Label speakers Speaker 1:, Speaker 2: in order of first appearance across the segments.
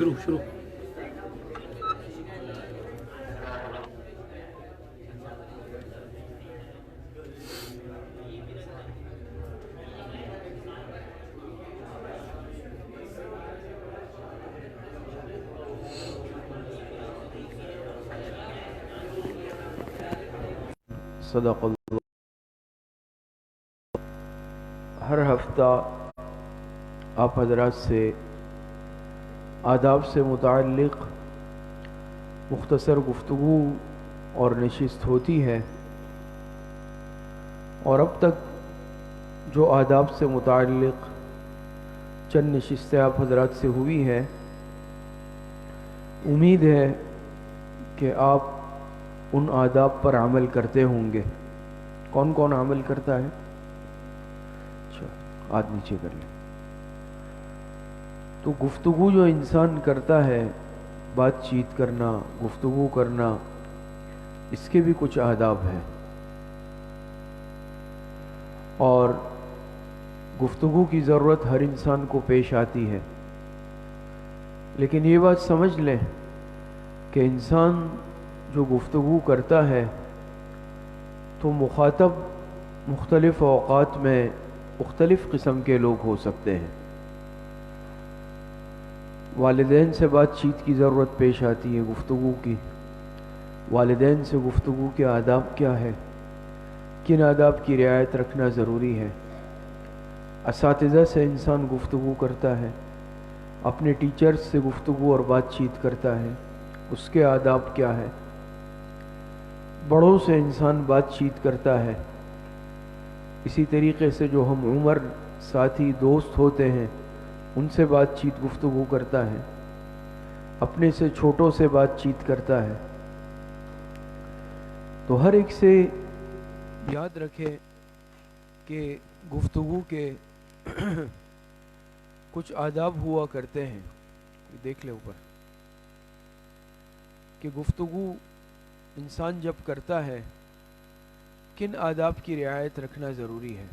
Speaker 1: شروع شروع
Speaker 2: صدق اللہ. ہر ہفتہ آپ حضرات سے آداب سے متعلق مختصر گفتگو اور نشست ہوتی ہے، اور اب تک جو آداب سے متعلق چند نشستیں آپ حضرات سے ہوئی ہیں، امید ہے کہ آپ ان آداب پر عمل کرتے ہوں گے. کون کون عمل کرتا ہے؟ اچھا، ہاتھ نیچے کر لیں. تو گفتگو جو انسان کرتا ہے، بات چیت کرنا، گفتگو کرنا، اس کے بھی کچھ آداب ہیں. اور گفتگو کی ضرورت ہر انسان کو پیش آتی ہے، لیکن یہ بات سمجھ لیں کہ انسان جو گفتگو کرتا ہے تو مخاطب مختلف اوقات میں مختلف قسم کے لوگ ہو سکتے ہیں. والدین سے بات چیت کی ضرورت پیش آتی ہے گفتگو کی. والدین سے گفتگو کے آداب کیا ہے، کن آداب کی رعایت رکھنا ضروری ہے. اساتذہ سے انسان گفتگو کرتا ہے، اپنے ٹیچرز سے گفتگو اور بات چیت کرتا ہے، اس کے آداب کیا ہے. بڑوں سے انسان بات چیت کرتا ہے، اسی طریقے سے جو ہم عمر ساتھی دوست ہوتے ہیں ان سے بات چیت گفتگو کرتا ہے، اپنے سے چھوٹوں سے بات چیت کرتا ہے. تو ہر ایک سے یاد رکھے کہ گفتگو کے کچھ آداب ہوا کرتے ہیں. دیکھ لے اوپر کہ گفتگو انسان جب کرتا ہے کن آداب کی رعایت رکھنا ضروری ہے.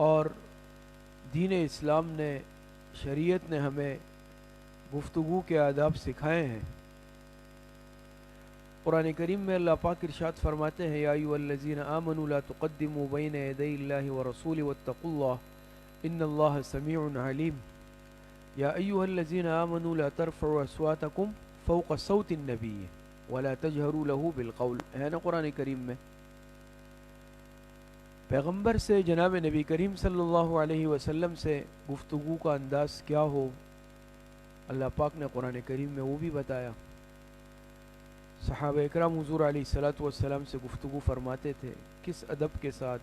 Speaker 2: اور دین اسلام نے، شریعت نے ہمیں گفتگو کے آداب سکھائے ہیں. قرآن کریم میں اللہ پاک ارشاد فرماتے ہیں، یا ایھا الذین آمنوا لا تقدموا بین یدی اللہ ورسولہ واتقوا اللہ ان اللہ سمیع علیم. یا ایھا الذین آمنوا لا ترفعوا اصواتکم فوق صوت النبی ولا تجہروا له بالقول. ہے نا قرآن کریم میں. پیغمبر سے، جناب نبی کریم صلی اللہ علیہ وسلم سے گفتگو کا انداز کیا ہو، اللہ پاک نے قرآن کریم میں وہ بھی بتایا. صحابہ اکرام حضور علیہ الصلوۃ والسلام سے گفتگو فرماتے تھے، کس ادب کے ساتھ،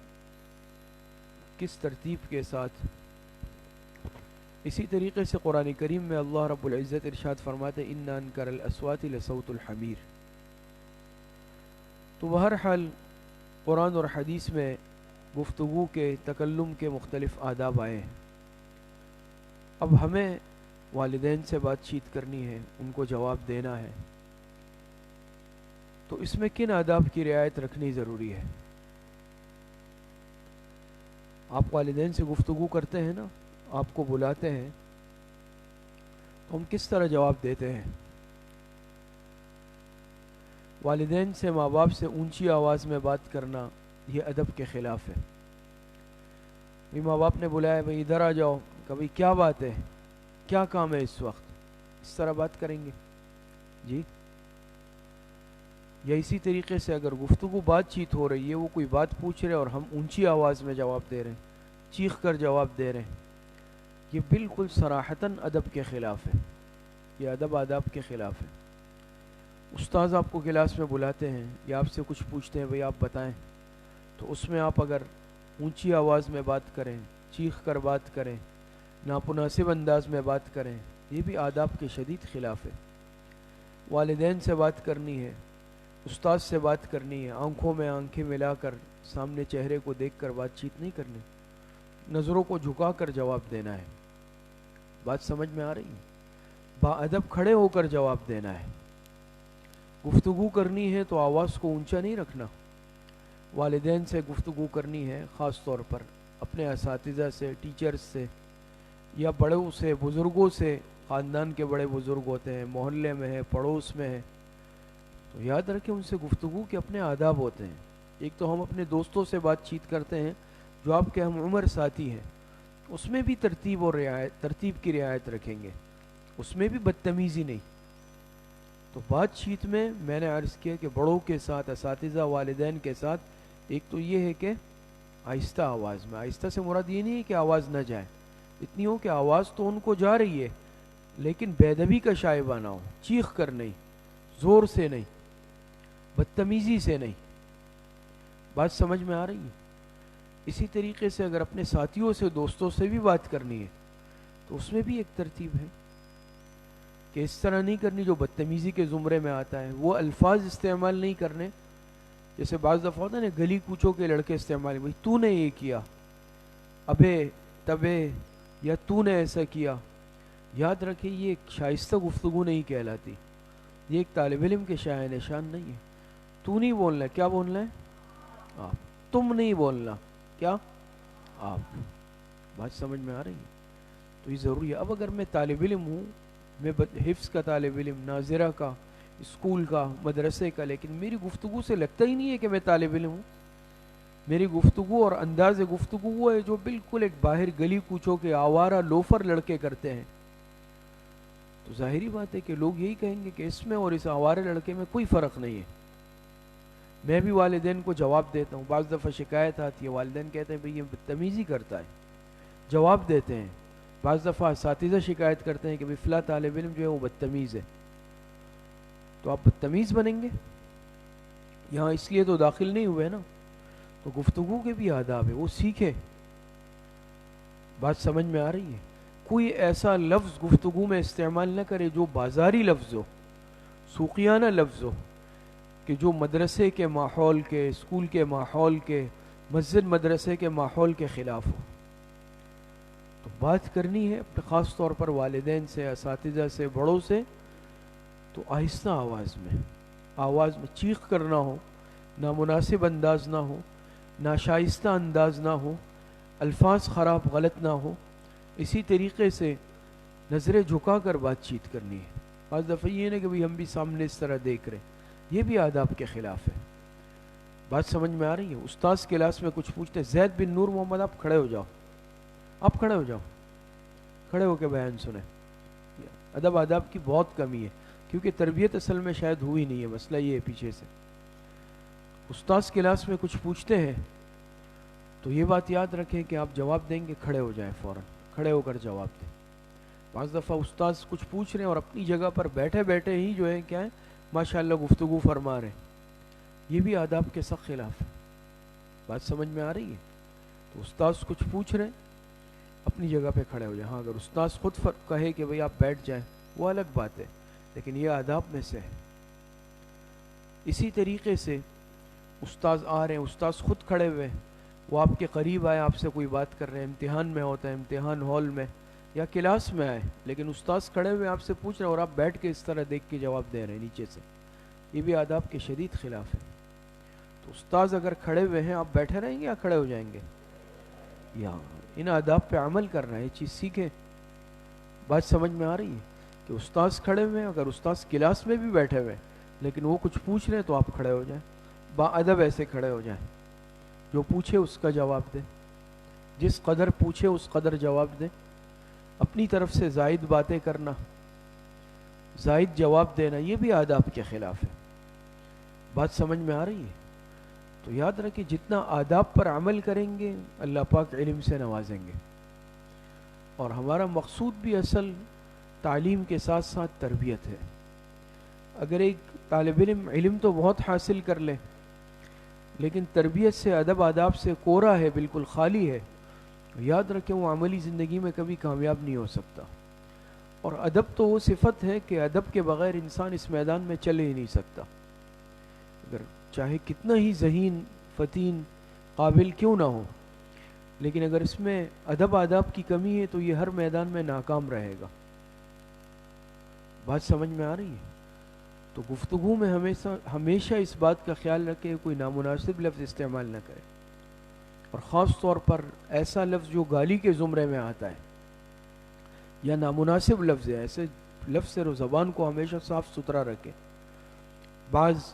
Speaker 2: کس ترتیب کے ساتھ. اسی طریقے سے قرآن کریم میں اللہ رب العزت ارشاد فرماتے، ان انکر الاصوات لصوت الحمیر. تو بہرحال قرآن اور حدیث میں گفتگو کے، تکلم کے مختلف آداب آئے ہیں. اب ہمیں والدین سے بات چیت کرنی ہے، ان کو جواب دینا ہے، تو اس میں کن آداب کی رعایت رکھنی ضروری ہے. آپ والدین سے گفتگو کرتے ہیں نا، آپ کو بلاتے ہیں تو ہم کس طرح جواب دیتے ہیں. والدین سے، ماں باپ سے اونچی آواز میں بات کرنا یہ ادب کے خلاف ہے. ماں باپ نے بلایا، بھئی ادھر آ جاؤ، کبھی کیا بات ہے، کیا کام ہے اس وقت، اس طرح بات کریں گے جی. یا اسی طریقے سے اگر گفتگو بات چیت ہو رہی ہے، وہ کوئی بات پوچھ رہے اور ہم اونچی آواز میں جواب دے رہے ہیں، چیخ کر جواب دے رہے ہیں، یہ بالکل صراحتاً ادب کے خلاف ہے. یہ ادب آداب کے خلاف ہے. استاذ آپ کو کلاس میں بلاتے ہیں یا آپ سے کچھ پوچھتے ہیں، بھئی آپ بتائیں، تو اس میں آپ اگر اونچی آواز میں بات کریں، چیخ کر بات کریں، نامناسب انداز میں بات کریں، یہ بھی آداب کے شدید خلاف ہے. والدین سے بات کرنی ہے، استاد سے بات کرنی ہے، آنکھوں میں آنکھیں ملا کر، سامنے چہرے کو دیکھ کر بات چیت نہیں کرنی، نظروں کو جھکا کر جواب دینا ہے. بات سمجھ میں آ رہی ہے؟ با ادب کھڑے ہو کر جواب دینا ہے. گفتگو کرنی ہے تو آواز کو اونچا نہیں رکھنا. والدین سے گفتگو کرنی ہے، خاص طور پر اپنے اساتذہ سے، ٹیچرز سے، یا بڑوں سے بزرگوں سے، خاندان کے بڑے بزرگ ہوتے ہیں، محلے میں ہے، پڑوس میں ہے، تو یاد رکھیں ان سے گفتگو کے اپنے آداب ہوتے ہیں۔ ایک تو ہم اپنے دوستوں سے بات چیت کرتے ہیں جو آپ کے ہم عمر ساتھی ہیں، اس میں بھی ترتیب کی رعایت رکھیں گے، اس میں بھی بدتمیزی نہیں۔ تو بات چیت میں نے عرض کیا کہ بڑوں کے ساتھ، اساتذہ، والدین کے ساتھ، ایک تو یہ ہے کہ آہستہ آواز میں، آہستہ سے مراد یہ نہیں ہے کہ آواز نہ جائے، اتنی ہو کہ آواز تو ان کو جا رہی ہے لیکن بے ادبی کا شائبہ نہ ہو، چیخ کر نہیں، زور سے نہیں، بدتمیزی سے نہیں۔ بات سمجھ میں آ رہی ہے؟ اسی طریقے سے اگر اپنے ساتھیوں سے، دوستوں سے بھی بات کرنی ہے تو اس میں بھی ایک ترتیب ہے کہ اس طرح نہیں کرنی جو بدتمیزی کے زمرے میں آتا ہے، وہ الفاظ استعمال نہیں کرنے جیسے بعض دفعہ ہوتا ہے نا گلی کوچوں کے لڑکے استعمال، بھائی تو نے یہ کیا، ابے تبے، یا تو نے ایسا کیا۔ یاد رکھیں یہ ایک شائستہ گفتگو نہیں کہلاتی، یہ ایک طالب علم کے شایان نشان نہیں ہے۔ تو نہیں بولنا ہے، کیا بولنا ہے؟ آپ۔ تم نہیں بولنا، کیا؟ آپ۔ بات سمجھ میں آ رہی ہے؟ تو یہ ضروری ہے۔ اب اگر میں طالب علم ہوں، میں حفظ کا طالب علم، ناظرہ کا، اسکول کا، مدرسے کا، لیکن میری گفتگو سے لگتا ہی نہیں ہے کہ میں طالب علم ہوں، میری گفتگو اور انداز گفتگو وہ ہے جو بالکل ایک باہر گلی کوچوں کے آوارہ لوفر لڑکے کرتے ہیں، تو ظاہری بات ہے کہ لوگ یہی کہیں گے کہ اس میں اور اس آوارے لڑکے میں کوئی فرق نہیں ہے۔ میں بھی والدین کو جواب دیتا ہوں، بعض دفعہ شکایت آتی ہے، والدین کہتے ہیں بھئی یہ بدتمیزی کرتا ہے، جواب دیتے ہیں۔ بعض دفعہ اساتذہ شکایت کرتے ہیں کہ بھئی فلاں طالب علم جو ہے وہ بدتمیز ہے، تو آپ بدتمیز بنیں گے؟ یہاں اس لیے تو داخل نہیں ہوئے نا، تو گفتگو کے بھی آداب ہے، وہ سیکھیں۔ بات سمجھ میں آ رہی ہے؟ کوئی ایسا لفظ گفتگو میں استعمال نہ کرے جو بازاری لفظ ہو، سوقیانہ لفظ ہو، کہ جو مدرسے کے ماحول کے، اسکول کے ماحول کے، مسجد مدرسے کے ماحول کے خلاف ہو۔ تو بات کرنی ہے خاص طور پر والدین سے، اساتذہ سے، بڑوں سے، تو آہستہ آواز میں چیخ کرنا ہو، نامناسب انداز نہ ہو، ناشائستہ انداز نہ ہو، الفاظ خراب غلط نہ ہو۔ اسی طریقے سے نظریں جھکا کر بات چیت کرنی ہے۔ بعض دفعہ یہ نہیں کہ بھئی ہم بھی سامنے اس طرح دیکھ رہے، یہ بھی آداب کے خلاف ہے۔ بات سمجھ میں آ رہی ہے؟ استاذ کلاس میں کچھ پوچھتے ہیں، زید بن نور محمد آپ کھڑے ہو جاؤ، آپ کھڑے ہو جاؤ، کھڑے ہو کے بیان سنیں۔ ادب آداب کی بہت کمی ہے، کیونکہ تربیت اصل میں شاید ہوئی نہیں ہے، مسئلہ یہ ہے پیچھے سے۔ استاذ کلاس میں کچھ پوچھتے ہیں تو یہ بات یاد رکھیں کہ آپ جواب دیں گے، کھڑے ہو جائیں، فوراً کھڑے ہو کر جواب دیں۔ بعض دفعہ استاذ کچھ پوچھ رہے ہیں اور اپنی جگہ پر بیٹھے بیٹھے ہی جو ہے کیا ہے ماشاءاللہ گفتگو فرما رہے ہیں، یہ بھی آداب کے سخت خلاف ہے۔ بات سمجھ میں آ رہی ہے؟ تو استاذ کچھ پوچھ رہے ہیں، اپنی جگہ پہ کھڑے ہو جائیں۔ ہاں اگر استاذ خود کہے کہ بھئی آپ بیٹھ جائیں وہ الگ بات ہے، لیکن یہ آداب میں سے ہے۔ اسی طریقے سے استاذ آ رہے ہیں، استاذ خود کھڑے ہوئے ہیں، وہ آپ کے قریب آئے، آپ سے کوئی بات کر رہے ہیں، امتحان میں ہوتا ہے، امتحان ہال میں یا کلاس میں آئے، لیکن استاذ کھڑے ہوئے آپ سے پوچھ رہے ہیں اور آپ بیٹھ کے اس طرح دیکھ کے جواب دے رہے ہیں نیچے سے، یہ بھی آداب کے شدید خلاف ہے۔ تو استاذ اگر کھڑے ہوئے ہیں، آپ بیٹھے رہیں گے یا کھڑے ہو جائیں گے؟ یا ان آداب پہ عمل کرنا ہے، یہ چیز سیکھیں۔ بات سمجھ میں آ رہی ہے کہ استاذ کھڑے ہوئے ہیں، اگر استاذ کلاس میں بھی بیٹھے ہوئے لیکن وہ کچھ پوچھ رہے ہیں تو آپ کھڑے ہو جائیں، با ادب ایسے کھڑے ہو جائیں، جو پوچھے اس کا جواب دیں، جس قدر پوچھے اس قدر جواب دیں۔ اپنی طرف سے زائد باتیں کرنا، زائد جواب دینا، یہ بھی آداب کے خلاف ہے۔ بات سمجھ میں آ رہی ہے؟ تو یاد رکھیں جتنا آداب پر عمل کریں گے اللہ پاک علم سے نوازیں گے، اور ہمارا مقصود بھی اصل تعلیم کے ساتھ ساتھ تربیت ہے۔ اگر ایک طالب علم علم تو بہت حاصل کر لے لیکن تربیت سے، ادب آداب سے کورا ہے، بالکل خالی ہے، یاد رکھیں وہ عملی زندگی میں کبھی کامیاب نہیں ہو سکتا۔ اور ادب تو وہ صفت ہے کہ ادب کے بغیر انسان اس میدان میں چل ہی نہیں سکتا، اگر چاہے کتنا ہی ذہین، فتین، قابل کیوں نہ ہو، لیکن اگر اس میں ادب آداب کی کمی ہے تو یہ ہر میدان میں ناکام رہے گا۔ بات سمجھ میں آ رہی ہے؟ تو گفتگو میں ہمیشہ اس بات کا خیال رکھے کوئی نامناسب لفظ استعمال نہ کرے، اور خاص طور پر ایسا لفظ جو گالی کے زمرے میں آتا ہے، یا نامناسب لفظ ہے، ایسے لفظ سے زبان کو ہمیشہ صاف ستھرا رکھیں۔ بعض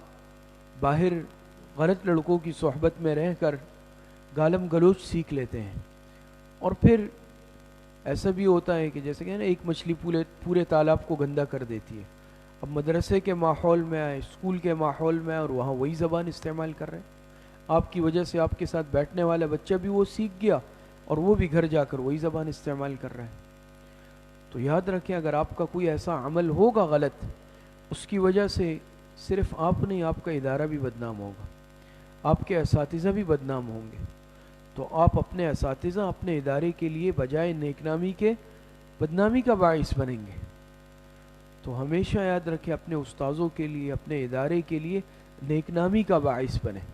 Speaker 2: باہر غلط لڑکوں کی صحبت میں رہ کر گالم گلوچ سیکھ لیتے ہیں، اور پھر ایسا بھی ہوتا ہے کہ جیسے کہ نا ایک مچھلی پورے تالاب کو گندا کر دیتی ہے۔ اب مدرسے کے ماحول میں آئے، اسکول کے ماحول میں آئے، اور وہاں وہی زبان استعمال کر رہے ہیں۔ آپ کی وجہ سے آپ کے ساتھ بیٹھنے والا بچہ بھی وہ سیکھ گیا، اور وہ بھی گھر جا کر وہی زبان استعمال کر رہا ہے۔ تو یاد رکھیں، اگر آپ کا کوئی ایسا عمل ہوگا غلط، اس کی وجہ سے صرف آپ نہیں، آپ کا ادارہ بھی بدنام ہوگا، آپ کے اساتذہ بھی بدنام ہوں گے۔ تو آپ اپنے اساتذہ، اپنے ادارے کے لیے بجائے نیک نامی کے بدنامی کا باعث بنیں گے۔ تو ہمیشہ یاد رکھیں، اپنے استاذوں کے لیے، اپنے ادارے کے لیے نیک نامی کا باعث بنیں۔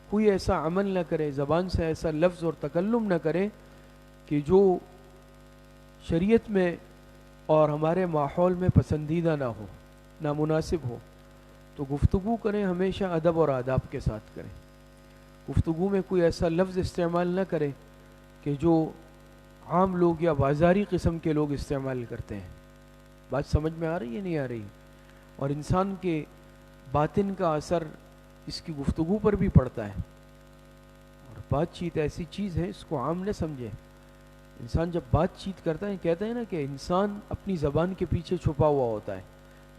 Speaker 2: کوئی ایسا عمل نہ کرے، زبان سے ایسا لفظ اور تکلم نہ کرے کہ جو شریعت میں اور ہمارے ماحول میں پسندیدہ نہ ہو، نامناسب ہو۔ تو گفتگو کریں ہمیشہ ادب اور آداب کے ساتھ کریں۔ گفتگو میں کوئی ایسا لفظ استعمال نہ کریں کہ جو عام لوگ یا بازاری قسم کے لوگ استعمال کرتے ہیں۔ بات سمجھ میں آ رہی ہے نہیں آ رہی؟ اور انسان کے باطن کا اثر اس کی گفتگو پر بھی پڑتا ہے۔ اور بات چیت ایسی چیز ہے، اس کو عام نہ سمجھیں۔ انسان جب بات چیت کرتا ہے، کہتا ہے نا کہ انسان اپنی زبان کے پیچھے چھپا ہوا ہوتا ہے۔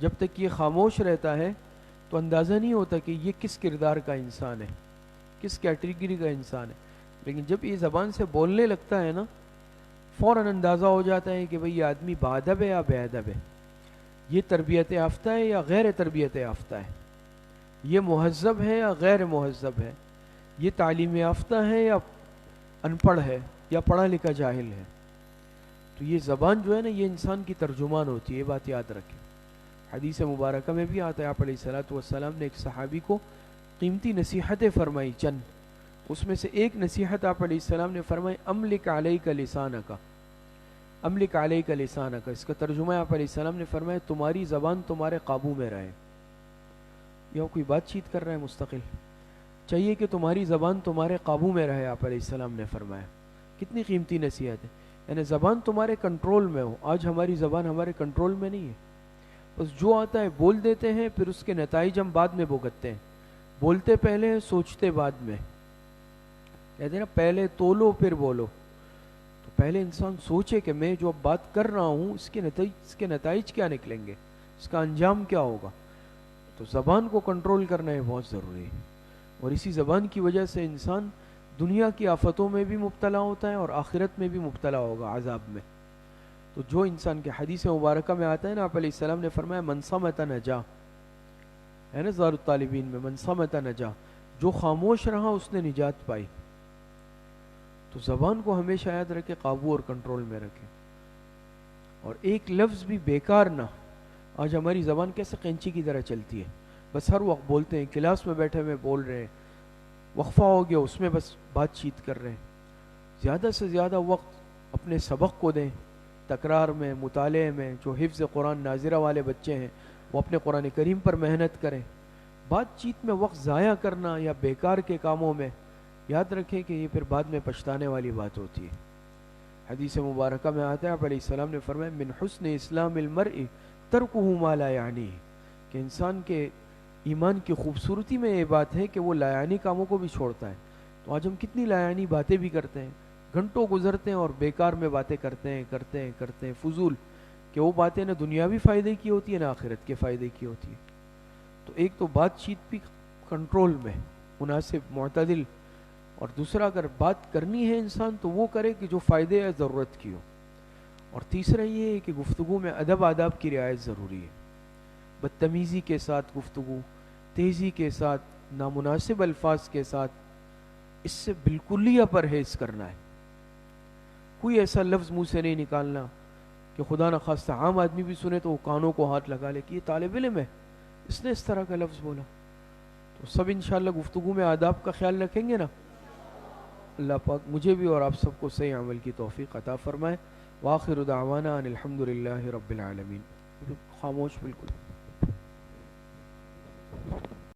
Speaker 2: جب تک یہ خاموش رہتا ہے تو اندازہ نہیں ہوتا کہ یہ کس کردار کا انسان ہے، کس کیٹیگری کا انسان ہے۔ لیکن جب یہ زبان سے بولنے لگتا ہے نا، فوراً اندازہ ہو جاتا ہے کہ بھئی یہ آدمی باادب ہے یا بے ادب ہے، یہ تربیت یافتہ ہے یا غیر تربیت یافتہ ہے، یہ مہذب ہے یا غیر مہذب ہے، یہ تعلیم یافتہ ہے یا ان پڑھ ہے یا پڑھا لکھا جاہل ہے۔ تو یہ زبان جو ہے نا، یہ انسان کی ترجمان ہوتی ہے، یہ بات یاد رکھیں۔ حدیث مبارکہ میں بھی آتا ہے، آپ علیہ الصلوۃ والسلام نے ایک صحابی کو قیمتی نصیحتیں فرمائی چند، اس میں سے ایک نصیحت آپ علیہ السلام نے فرمائی، املک علیک لسانک، املک علیک لسانک۔ اس کا ترجمہ آپ علیہ السلام نے فرمایا تمہاری زبان تمہارے قابو میں رہے۔ یا کوئی بات چیت کر رہا ہے مستقل، چاہیے کہ تمہاری زبان تمہارے قابو میں رہے، آپ علیہ السلام نے فرمایا۔ کتنی قیمتی نصیحت ہے، یعنی زبان تمہارے کنٹرول میں ہو۔ آج ہماری زبان ہمارے کنٹرول میں نہیں ہے، بس جو آتا ہے بول دیتے ہیں، پھر اس کے نتائج ہم بعد میں بھگتتے ہیں۔ بولتے پہلے ہیں، سوچتے بعد میں۔ کہتے ہیں نا، پہلے تولو پھر بولو۔ تو پہلے انسان سوچے کہ میں جو اب بات کر رہا ہوں، اس کے نتائج کیا نکلیں گے، اس کا انجام کیا ہوگا۔ تو زبان کو کنٹرول کرنا ہے بہت ضروری ہے، اور اسی زبان کی وجہ سے انسان دنیا کی آفتوں میں بھی مبتلا ہوتا ہے اور آخرت میں بھی مبتلا ہوگا، عذاب میں۔ تو جو انسان کے حدیث مبارکہ میں آتا ہے نا، آپ علیہ السلام نے فرمایا من صمت نجا، ہے نا زاد الطالبین میں، من صمت نجا، جو خاموش رہا اس نے نجات پائی۔ تو زبان کو ہمیشہ یاد رکھے، قابو اور کنٹرول میں رکھے، اور ایک لفظ بھی بیکار نہ۔ آج ہماری زبان کیسے قینچی کی طرح چلتی ہے، بس ہر وقت بولتے ہیں، کلاس میں بیٹھے ہوئے بول رہے ہیں، وقفہ ہو گیا اس میں بس بات چیت کر رہے ہیں۔ زیادہ سے زیادہ وقت اپنے سبق کو دیں، تکرار میں، مطالعے میں۔ جو حفظ قرآن ناظرہ والے بچے ہیں وہ اپنے قرآن کریم پر محنت کریں۔ بات چیت میں وقت ضائع کرنا یا بیکار کے کاموں میں، یاد رکھیں کہ یہ پھر بعد میں پچھتانے والی بات ہوتی ہے۔ حدیث مبارکہ میں آتا ہے، آپ علیہ السلام نے فرمایا من حسن اسلام المرء ترکہ ما لا یعنی، کہ انسان کے ایمان کی خوبصورتی میں یہ بات ہے کہ وہ لایعنی کاموں کو بھی چھوڑتا ہے۔ تو آج ہم کتنی لایعنی باتیں بھی کرتے ہیں، گھنٹوں گزرتے ہیں اور بیکار میں باتیں کرتے ہیں فضول، کہ وہ باتیں نہ دنیاوی فائدے کی ہوتی ہے نہ آخرت کے فائدے کی ہوتی ہے۔ تو ایک تو بات چیت بھی کنٹرول میں، مناسب، معتدل، اور دوسرا اگر بات کرنی ہے انسان تو وہ کرے کہ جو فائدے یا ضرورت کی ہو، اور تیسرا یہ ہے کہ گفتگو میں ادب آداب کی رعایت ضروری ہے۔ بدتمیزی کے ساتھ گفتگو، تیزی کے ساتھ، نامناسب الفاظ کے ساتھ، اس سے بالکلیہ پرہیز کرنا ہے۔ کوئی ایسا لفظ منہ سے نہیں نکالنا کہ خدا نخواستہ عام آدمی بھی سنے تو وہ کانوں کو ہاتھ لگا لے کہ یہ طالب علم ہے، اس نے اس طرح کا لفظ بولا۔ تو سب انشاءاللہ گفتگو میں آداب کا خیال رکھیں گے نا۔ اللہ پاک مجھے بھی اور آپ سب کو صحیح عمل کی توفیق عطا فرمائے۔ وآخر دعوانا ان الحمد للہ رب العالمین۔ خاموش بالکل۔